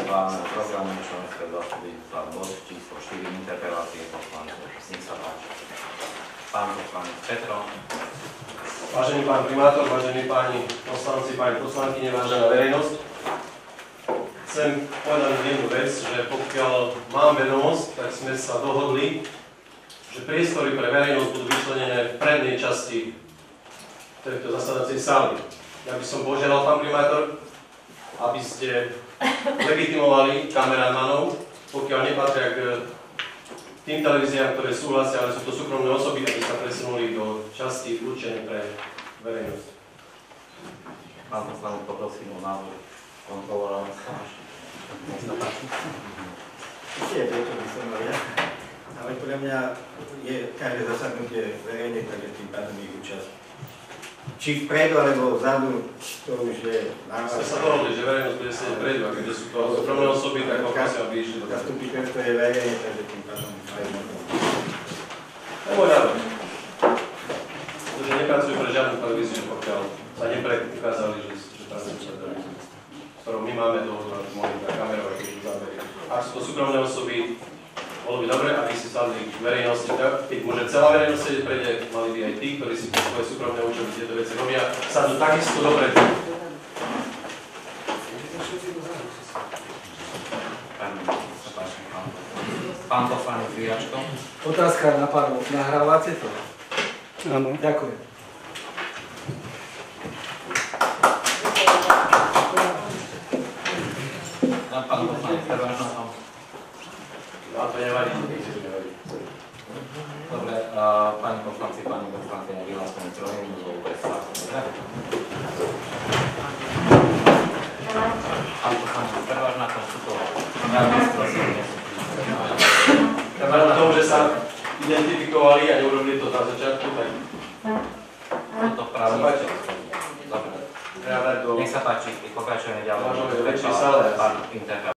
schváleného programu členského zastupiteľstva bod číslo 4 interpelácie poslancov. Nech sa páči. Pán poslanec Petro. Vážený pán primátor, vážení páni poslanci, pani poslankyne, vážená verejnosť. Chcem povedať jednu vec, že pokiaľ mám vedomosť, tak sme sa dohodli, že priestory pre verejnosť budú vyčlenené v prednej časti tejto zasadacej sály. Ja by som požiadal, pán primátor, aby ste legitimovali kameramanov, pokiaľ nepatria k tým televíziám, ktoré súhlasia, ale sú to súkromné osoby, aby sa presunuli do časti určené pre verejnosť. Pán poslanec, poprosím o názor kontrolora. Nech sa páči. Ešte je to, čo by som mal ja, ale podľa mňa je každé zasadnutie verejné, takže tým pádom ich účasť. Či vpredu alebo vzadu, to už je návrh. Sme sa dohodli, že verejnosť bude sedieť vpredu, a keď sú to súkromné osoby, tak poprosím, aby išli do zastupiteľstvo je verejné, takže tým pádom aj možno. To je môj návrh. Pretože nepracujú pre žiadnu televíziu, pokiaľ sa nepreukázali, že pracujú pre televíziu, s ktorou my máme dohodu na monitor kamerou, keď sú zábery. Ak sú to súkromné osoby, bolo by dobre, aby si sadli k verejnosti, keď môže celá verejnosť sedieť prede, mali by aj tí, ktorí si pre svoje súkromné účely tieto veci robia, sadnú takisto dobre. Pán poslanec Viačko. Otázka na pánu. Nahrávate to? Áno. Ďakujem. Pán poslanec Trvážno. A to nevadí. Dobre, pani poslanci, pani poslanci, nevyhlasujem trojminútovú prestávku. Pán poslanec Trvážno, tom sú to Trvážno na tom, že sa identifikovali a neurobili to na začiatku, tak toto právne. Dobre. treba dať do... Nech sa páči, pokračujeme ďalej. Môžeme do väčšej sále. Pán interpelát.